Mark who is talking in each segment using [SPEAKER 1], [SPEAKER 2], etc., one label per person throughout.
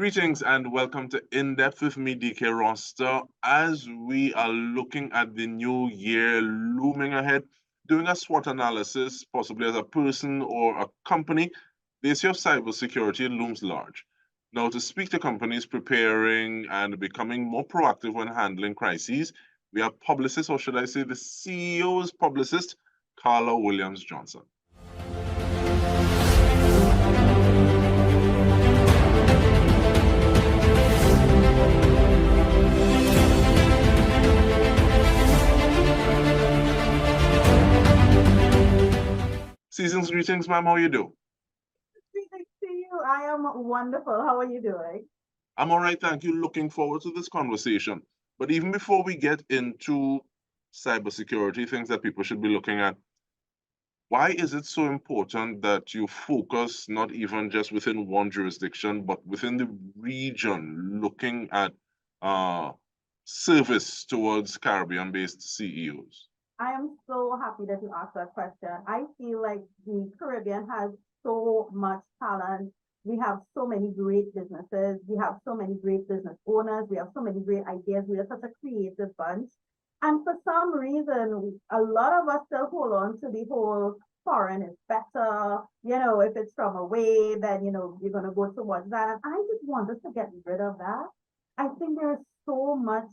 [SPEAKER 1] Greetings and welcome to In Depth with me, Dike Roster. As we are looking at the new year looming ahead, doing a SWOT analysis, possibly as a person or a company, the issue of cybersecurity looms large. Now, to speak to companies preparing and becoming more proactive when handling crises, we have publicist, or should I say the CEO's publicist, Carla Williams Johnson. Season's greetings, ma'am. How you do?
[SPEAKER 2] Greetings to you. I am wonderful. How are you doing?
[SPEAKER 1] I'm all right, thank you. Looking forward to this conversation. But even before we get into cybersecurity, things that people should be looking at, why is it so important that you focus not even just within one jurisdiction, but within the region, looking at uh, service towards Caribbean-based CEOs?
[SPEAKER 2] I am so happy that you asked that question. I feel like the Caribbean has so much talent. We have so many great businesses. We have so many great business owners. We have so many great ideas. We are such a creative bunch. And for some reason, a lot of us still hold on to the whole foreign is better. If it's from away, then, you're going to go towards that. And I just want us to get rid of that. I think there's so much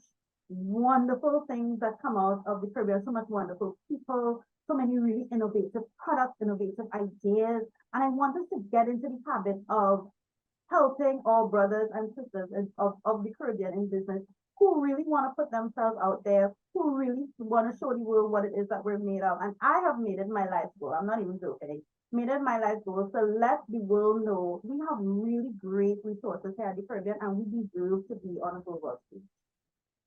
[SPEAKER 2] wonderful things that come out of the Caribbean, so much wonderful people, so many really innovative products, innovative ideas. And I want us to get into the habit of helping our brothers and sisters of the Caribbean in business who really want to put themselves out there, who really want to show the world what it is that we're made of. And I have made it my life goal. I'm not even joking. Made it my life goal. So let the world know we have really great resources here at the Caribbean and we deserve to be on a global stage.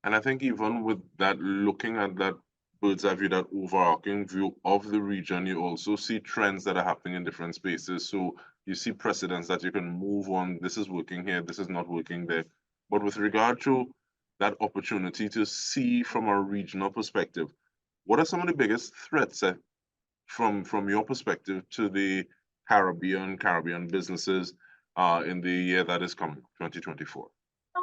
[SPEAKER 1] And I think even with that, looking at that bird's eye view, that overarching view of the region, you also see trends that are happening in different spaces. So you see precedents that you can move on. This is working here, this is not working there. But with regard to that opportunity to see from a regional perspective, what are some of the biggest threats from your perspective to the Caribbean businesses in the year that is coming, 2024?
[SPEAKER 2] So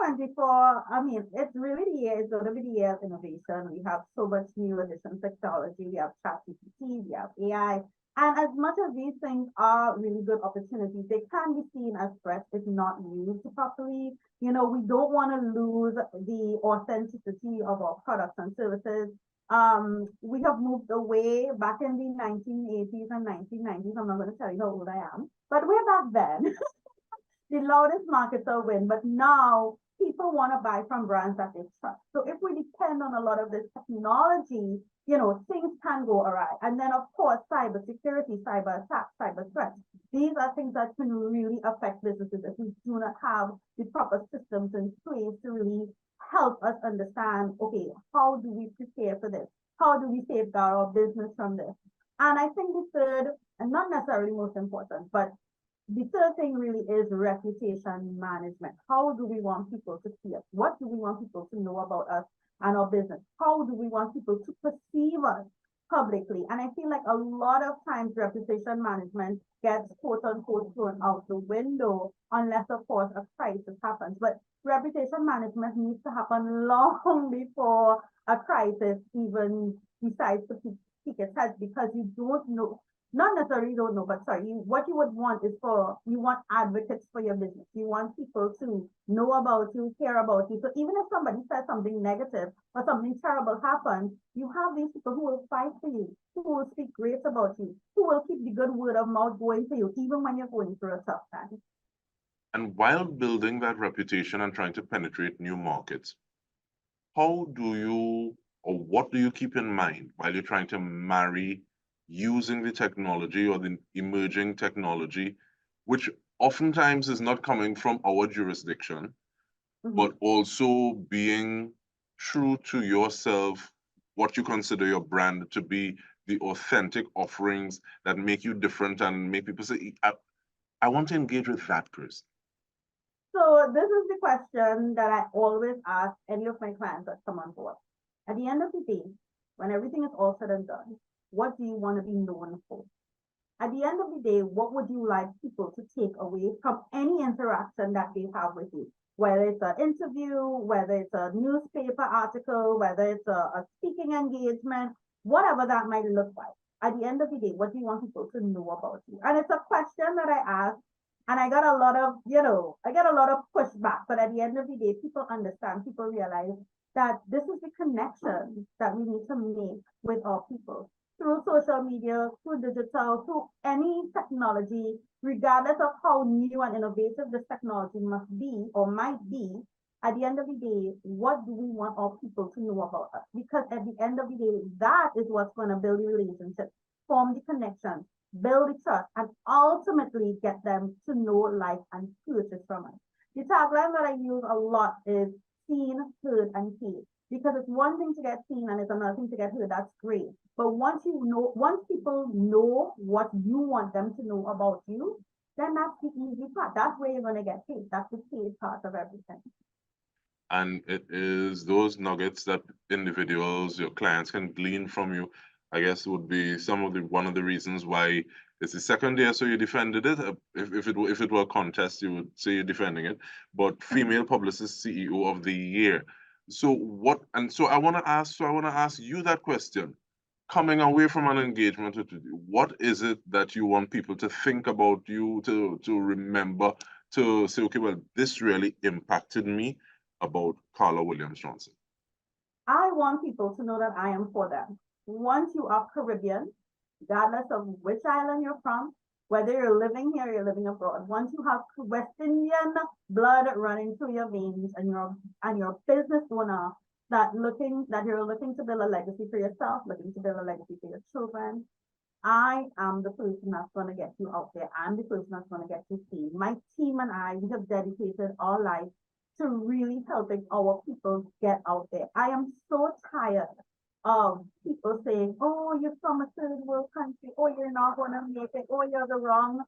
[SPEAKER 2] 2024, I mean, it's really the year, it's going to be the year of innovation. We have so much new addition technology. We have ChatGPT, we have AI. And as much as these things are really good opportunities, they can be seen as threats if not used properly. We don't want to lose the authenticity of our products and services. We have moved away back in the 1980s and 1990s. I'm not going to tell you how old I am, but way back then, the loudest marketer win, but now people want to buy from brands that they trust. So if we depend on a lot of this technology, things can go awry. And then, of course, cyber security, cyber attacks, cyber threats. These are things that can really affect businesses if we do not have the proper systems in place to really help us understand, okay, how do we prepare for this? How do we safeguard our business from this? And I think the third, and not necessarily most important, but the third thing really is reputation management. How do we want people to see us? What do we want people to know about us and our business? How do we want people to perceive us publicly? And I feel like a lot of times reputation management gets quote unquote thrown out the window unless of course a crisis happens. But reputation management needs to happen long before a crisis even decides to peak its head because you don't know, not necessarily don't know, but sorry, what you would want is you want advocates for your business. You want people to know about you, care about you. So even if somebody says something negative or something terrible happens, you have these people who will fight for you, who will speak great about you, who will keep the good word of mouth going for you, even when you're going through a tough time.
[SPEAKER 1] And while building that reputation and trying to penetrate new markets, how do you, or what do you keep in mind while you're trying to marry using the technology or the emerging technology, which oftentimes is not coming from our jurisdiction, but also being true to yourself, what you consider your brand to be, the authentic offerings that make you different and make people say, I want to engage with that person.
[SPEAKER 2] So this is the question that I always ask any of my clients that come on board. At the end of the day, when everything is all said and done, what do you want to be known for? At the end of the day, what would you like people to take away from any interaction that they have with you? Whether it's an interview, whether it's a newspaper article, whether it's a speaking engagement, whatever that might look like. At the end of the day, what do you want people to know about you? And it's a question that I ask, and I got a lot of, I get a lot of pushback. But at the end of the day, people understand, people realize that this is the connection that we need to make with our people through social media, through digital, through any technology, regardless of how new and innovative this technology must be or might be. At the end of the day, what do we want our people to know about us? Because at the end of the day, that is what's going to build the relationship, form the connection, build the trust, and ultimately get them to know, like, and purchase from us. The tagline that I use a lot is seen, heard, and paid. Because it's one thing to get seen and it's another thing to get heard. That's great. But once people know what you want them to know about you, then that's the easy part. That's where you're going to get paid. That's the paid part of everything.
[SPEAKER 1] And it is those nuggets that individuals, your clients can glean from you, I guess would be one of the reasons why it's the second year, so you defended it. If it were a contest, you would say you're defending it. But female publicist CEO of the year. So what? And so I want to ask you that question. Coming away from an engagement with you, what is it that you want people to think about you, to remember, to say, okay, well, this really impacted me about Carla Williams Johnson?
[SPEAKER 2] I want people to know that I am for them. Once you are Caribbean, regardless of which island you're from, whether you're living here or you're living abroad, once you have West Indian blood running through your veins and you're a business owner that you're looking to build a legacy for yourself, looking to build a legacy for your children, I am the person that's going to get you out there. I'm the person that's going to get you seen. My team and I, we have dedicated our life to really helping our people get out there. I am so tired of people saying, oh, you're from a third world country, oh, you're not going to make it, oh, you're the wrong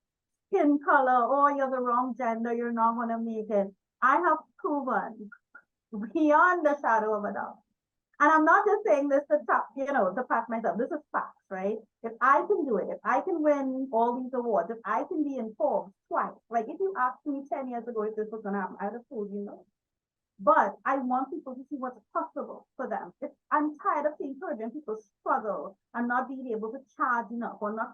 [SPEAKER 2] skin color, oh, you're the wrong gender, you're not going to make it. I have proven beyond the shadow of a doubt. And I'm not just saying this to pat myself. This is facts, right? If I can do it, if I can win all these awards, if I can be in Forbes twice, like if you asked me 10 years ago if this was going to happen, I'd have told you no. But I want people to see what's possible for them. I'm tired of seeing Caribbean people struggle and not being able to charge enough, or not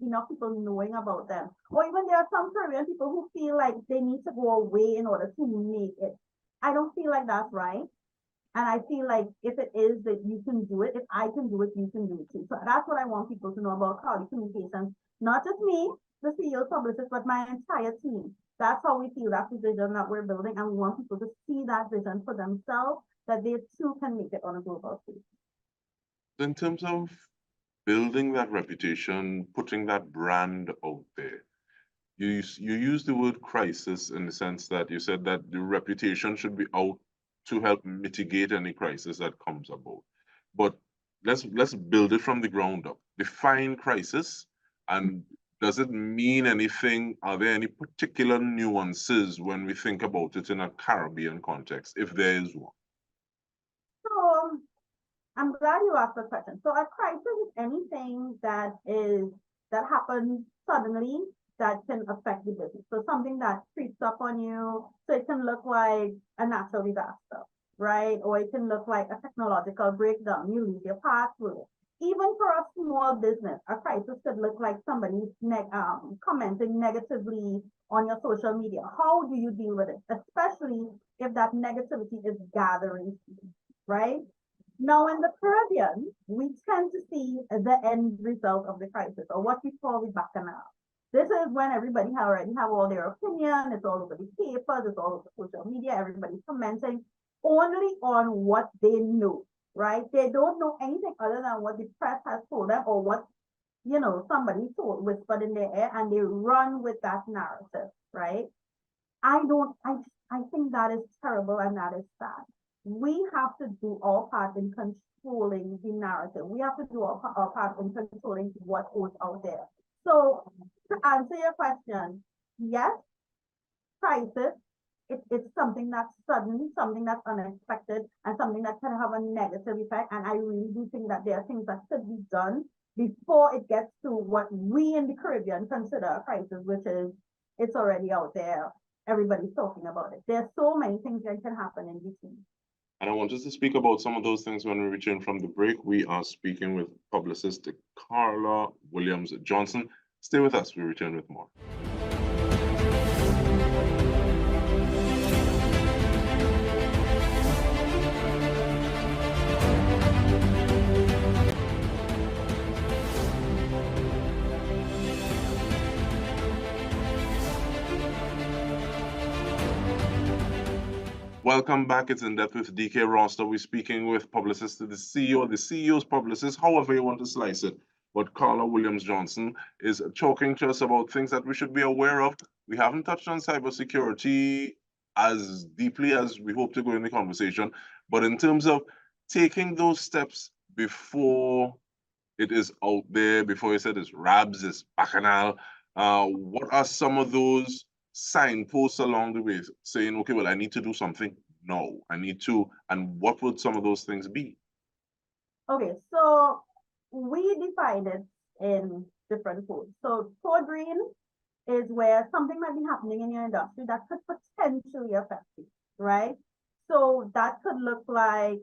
[SPEAKER 2] enough people knowing about them. Or even there are some Caribbean people who feel like they need to go away in order to make it. I don't feel like that's right. And I feel like if it is that you can do it, if I can do it, you can do it too. So that's what I want people to know about Carly Communications. Not just me, the CEO publicist, but my entire team. That's how we feel. That's the vision that we're building. And we want people to see that vision for themselves, that they too can make it on a global stage.
[SPEAKER 1] In terms of building that reputation, putting that brand out there, you use the word crisis in the sense that you said that the reputation should be out to help mitigate any crisis that comes about. But let's build it from the ground up. Define crisis, and does it mean anything? Are there any particular nuances when we think about it in a Caribbean context, if there is one?
[SPEAKER 2] So I'm glad you asked the question. So a crisis is anything that happens suddenly that can affect the business. So something that creeps up on you. So it can look like a natural disaster, right? Or it can look like a technological breakdown. You lose your password. Even for a small business, a crisis could look like somebody commenting negatively on your social media. How do you deal with it? Especially if that negativity is gathering, right? Now, in the Caribbean, we tend to see the end result of the crisis, or what we call the bacchanal. This is when everybody already have all their opinion, it's all over the papers, it's all over social media, everybody's commenting only on what they know, right? They don't know anything other than what the press has told them, or what, somebody told, whispered in their ear, and they run with that narrative, right? I think that is terrible and that is sad. We have to do our part in controlling the narrative. We have to do our part in controlling what goes out there. So to answer your question, yes, crisis, it's something that's sudden, something that's unexpected, and something that can have a negative effect. And I really do think that there are things that could be done before it gets to what we in the Caribbean consider a crisis, which is it's already out there. Everybody's talking about it. There's so many things that can happen in between.
[SPEAKER 1] And I want us to speak about some of those things when we return from the break. We are speaking with publicist Carla Williams Johnson. Stay with us. We return with more. Welcome back. It's In Depth with Dike Rostant. We're speaking with publicist, the CEO's publicist, however you want to slice it. But Carla Williams Johnson is talking to us about things that we should be aware of. We haven't touched on cybersecurity as deeply as we hope to go in the conversation, but in terms of taking those steps before it is out there, before you said it's Rabs, it's Bacchanal, what are some of those signposts along the way saying, okay, well, I need to do something? No, I need to, and what would some of those things be?
[SPEAKER 2] Okay, so we define it in different codes. So code green is where something might be happening in your industry that could potentially affect you, right? So that could look like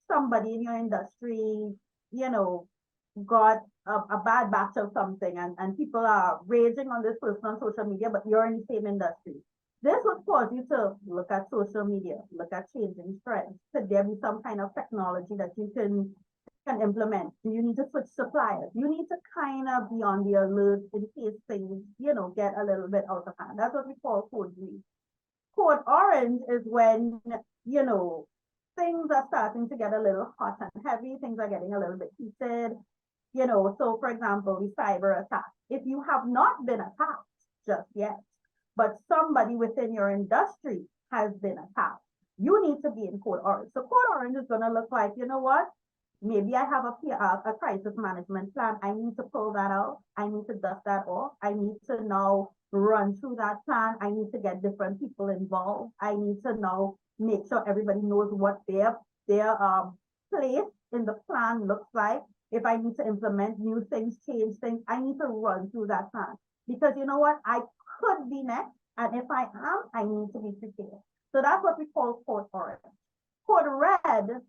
[SPEAKER 2] somebody in your industry, got a bad batch of something and people are raging on this person on social media, but you're in the same industry. This would cause you to look at social media, look at changing trends. Could there be some kind of technology that you can implement? Do you need to switch suppliers? You need to kind of be on the alert in case things, get a little bit out of hand. That's what we call code green. Code orange is when, things are starting to get a little hot and heavy, things are getting a little bit heated. So for example, the cyber attack. If you have not been attacked just yet, but somebody within your industry has been attacked, you need to be in code orange. So code orange is going to look like, you know what? Maybe I have a crisis management plan. I need to pull that out. I need to dust that off. I need to now run through that plan. I need to get different people involved. I need to now make sure everybody knows what their place in the plan looks like. If I need to implement new things, change things, I need to run through that plan. Because you know what? I could be next. And if I am, I need to be prepared. So that's what we call code orange. Code red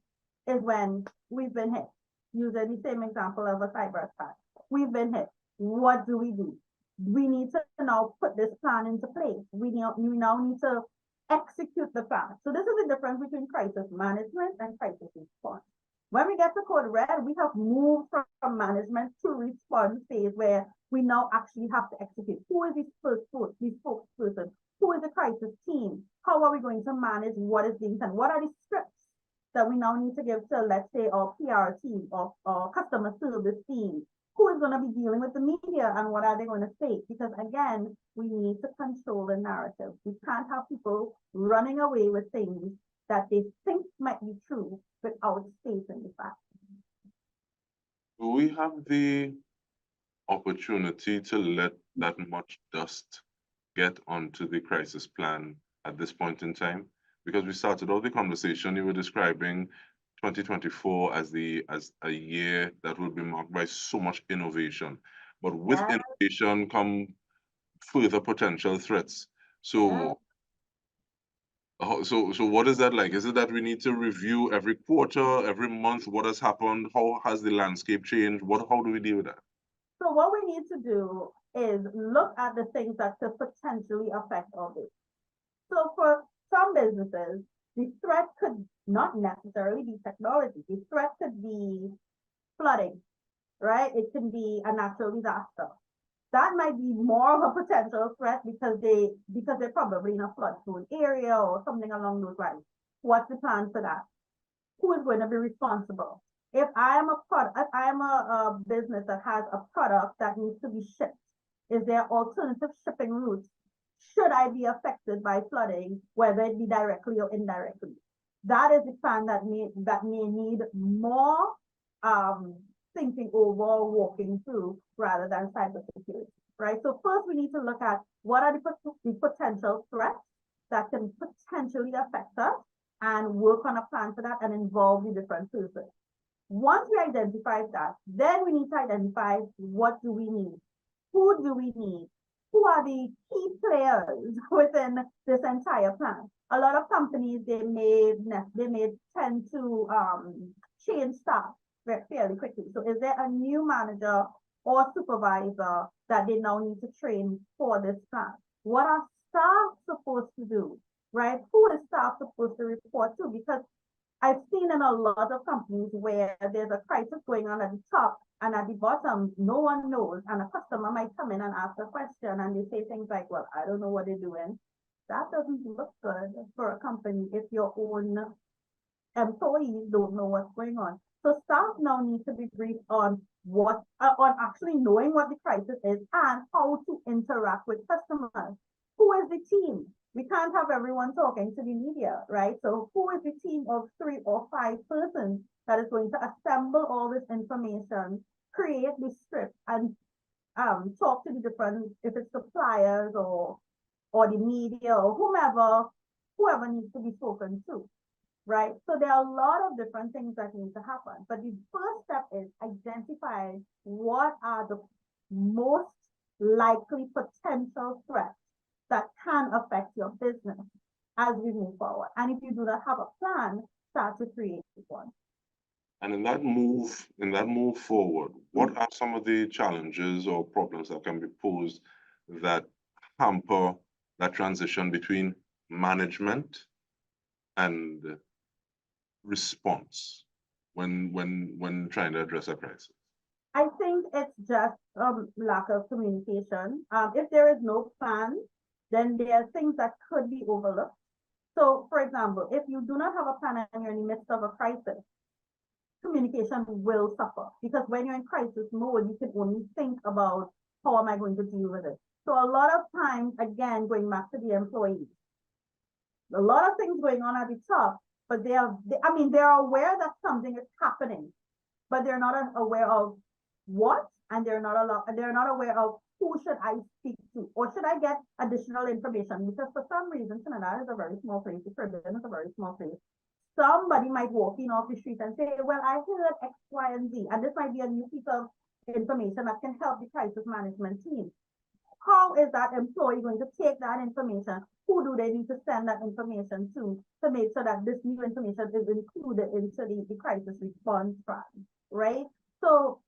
[SPEAKER 2] is when we've been hit. Using the same example of a cyber attack. We've been hit. What do? We need to now put this plan into place. We now need to execute the plan. So this is the difference between crisis management and crisis response. When we get to code red, we have moved from management to response phase where we now actually have to execute. Who is this spokesperson? Who is the crisis team? How are we going to manage what is being done? What are the scripts that we now need to give to, let's say, our PR team or customer service team? Who is going to be dealing with the media and what are they going to say? Because again, we need to control the narrative. We can't have people running away with things that they think might be true without stating the fact.
[SPEAKER 1] Do we have the opportunity to let that much dust get onto the crisis plan at this point in time? Because we started off the conversation, you were describing 2024 as a year that will be marked by so much innovation. But with innovation come further potential threats. So so what is that like? Is it that we need to review every quarter, every month, what has happened? How has the landscape changed? How do we deal with that?
[SPEAKER 2] So what we need to do is look at the things that could potentially affect all this. So for some businesses, the threat could not necessarily be technology. The threat could be flooding, right? It can be a natural disaster. That might be more of a potential threat because they're probably in a flood-prone area or something along those lines. What's the plan for that? Who is going to be responsible? If I am a business that has a product that needs to be shipped, is there alternative shipping routes? Should I be affected by flooding, whether it be directly or indirectly? That is the plan that may need more thinking over, walking through, rather than cybersecurity, right? So first we need to look at what are the potential threats that can potentially affect us and work on a plan for that and involve the different persons. Once we identify that, then we need to identify what do we need, who do we need, who are the key players within this entire plan. A lot of companies they may tend to change staff fairly quickly. So is there a new manager or supervisor that they now need to train for this plan? What are staff supposed to do? Right? Who is staff supposed to report to? Because I've seen in a lot of companies where there's a crisis going on at the top and at the bottom, no one knows. And a customer might come in and ask a question and they say things like, well, I don't know what they're doing. That doesn't look good for a company if your own employees don't know what's going on. So staff now need to be briefed on on actually knowing what the crisis is and how to interact with customers. Who is the team? We can't have everyone talking to the media, right? So who is the team of 3 or 5 persons that is going to assemble all this information, create the script, and talk to the different, if it's suppliers or the media or whoever needs to be spoken to, right? So there are a lot of different things that need to happen. But the first step is identifying what are the most likely potential threats that can affect your business as we move forward. And if you do not have a plan, start to create one.
[SPEAKER 1] And in that move forward, what are some of the challenges or problems that can be posed that hamper that transition between management and response when trying to address a crisis?
[SPEAKER 2] I think it's just lack of communication. If there is no plan, then there are things that could be overlooked. So, for example, if you do not have a plan and you're in the midst of a crisis, communication will suffer because when you're in crisis mode, you can only think about how am I going to deal with it. So a lot of times, again, going back to the employees, a lot of things going on at the top, but they're aware that something is happening, but they're not aware of what, and they're not aware of who should I speak to, or should I get additional information? Because for some reason, Trinidad is a very small place, the Caribbean is a very small place. Somebody might walk in off the street and say, well, I heard X, Y, and Z, and this might be a new piece of information that can help the crisis management team. How is that employee going to take that information? Who do they need to send that information to make sure that this new information is included into the crisis response plan, right? So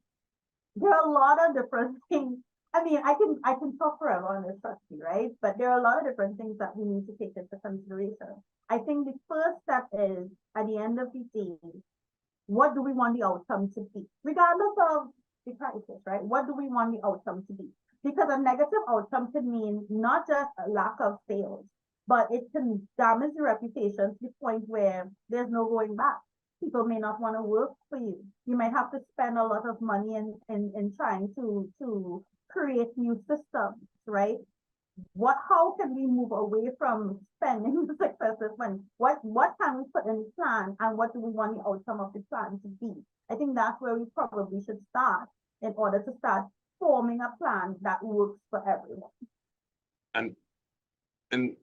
[SPEAKER 2] there are a lot of different things. I mean, I can talk forever on this, trust me, right? But there are a lot of different things that we need to take into consideration. I think the first step is at the end of the day, what do we want the outcome to be? Regardless of the crisis, right? What do we want the outcome to be? Because a negative outcome can mean not just a lack of sales, but it can damage your reputation to the point where there's no going back. People may not want to work for you. You might have to spend a lot of money in trying to create new systems, right? How can we move away from spending the successive money? What can we put in the plan, and what do we want the outcome of the plan to be? I think that's where we probably should start in order to start forming a plan that works for everyone.
[SPEAKER 1] And in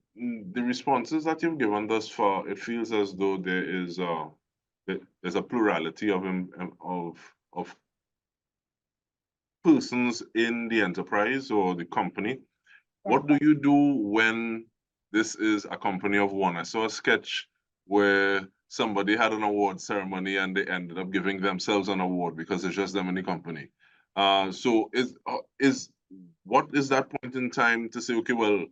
[SPEAKER 1] the responses that you've given thus far, it feels as though there's a plurality of persons in the enterprise or the company. What do you do when this is a company of one? I saw a sketch where somebody had an award ceremony and they ended up giving themselves an award because it's just them in the company. So what is that point in time to say, okay, well,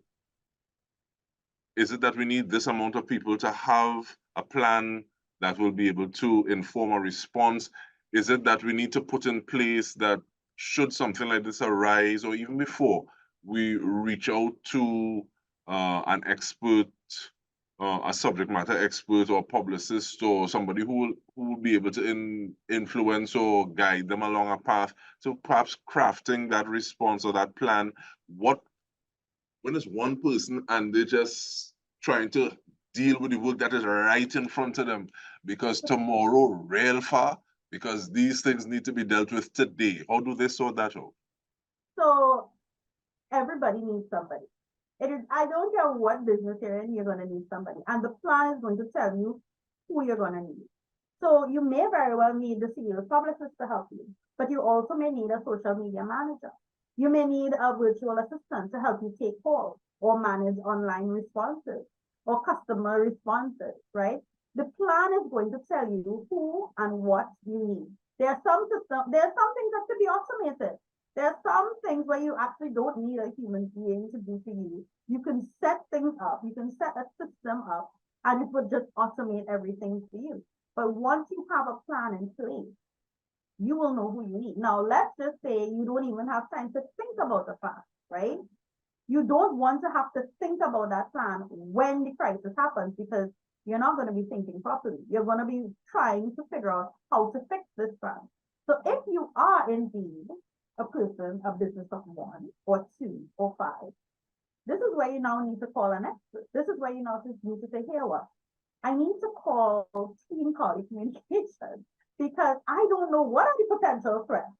[SPEAKER 1] is it that we need this amount of people to have a plan that will be able to inform a response? Is it that we need to put in place that should something like this arise, or even before, we reach out to an expert, a subject matter expert or publicist or somebody who will be able to influence or guide them along a path? So perhaps crafting that response or that plan, when it's one person and they're just trying to deal with the work that is right in front of them, because tomorrow real far, because these things need to be dealt with today. How do they sort that out?
[SPEAKER 2] So everybody needs somebody. I don't care what business you're in, you're going to need somebody. And the plan is going to tell you who you're going to need. So you may very well need the CEO's publicist to help you, but you also may need a social media manager. You may need a virtual assistant to help you take calls or manage online responses or customer responses, right? The plan is going to tell you who and what you need. There are some things that could be automated. There are some things where you actually don't need a human being to do for you. You can set things up, you can set a system up, and it will just automate everything for you. But once you have a plan in place, you will know who you need. Now, let's just say you don't even have time to think about the plan, right? You don't want to have to think about that plan when the crisis happens because you're not going to be thinking properly. You're going to be trying to figure out how to fix this plan. So if you are indeed a person, a business of 1 or 2 or 5, this is where you now need to call an expert. This is where you now need to say, here what? I need to call team Carla communication because I don't know what are the potential threats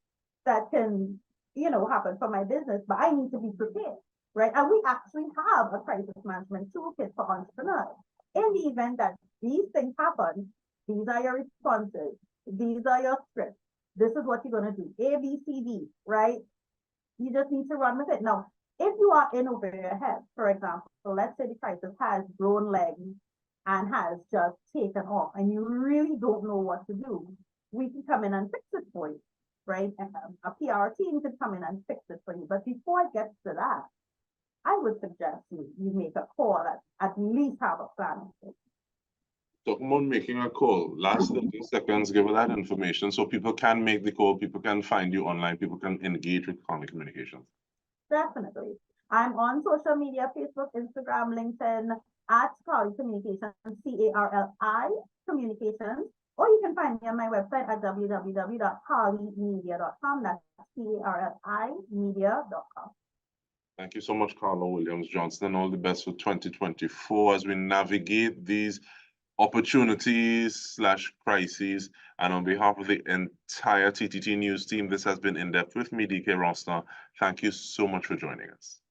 [SPEAKER 2] that can, happen for my business, but I need to be prepared, right? And we actually have a crisis management toolkit for entrepreneurs. In the event that these things happen, these are your responses, these are your scripts. This is what you're going to do. A, B, C, D, right? You just need to run with it. Now, if you are in over your head, for example, so let's say the crisis has grown legs and has just taken off and you really don't know what to do, we can come in and fix it for you, right? And a PR team can come in and fix it for you. But before it gets to that, I would suggest you make a call at least have a plan.
[SPEAKER 1] Talking about making a call, last 30 seconds, give her that information so people can make the call, people can find you online, people can engage with Carla Communications.
[SPEAKER 2] Definitely. I'm on social media, Facebook, Instagram, LinkedIn, at Carla Communications, CARLI Communications, or you can find me on my website at www.carlimedia.com. That's CARLImedia.com.
[SPEAKER 1] Thank you so much, Carla Williams-Johnson, and all the best for 2024 as we navigate these opportunities/crises. And on behalf of the entire TTT News team, this has been In Depth with me, Dike Rostant. Thank you so much for joining us.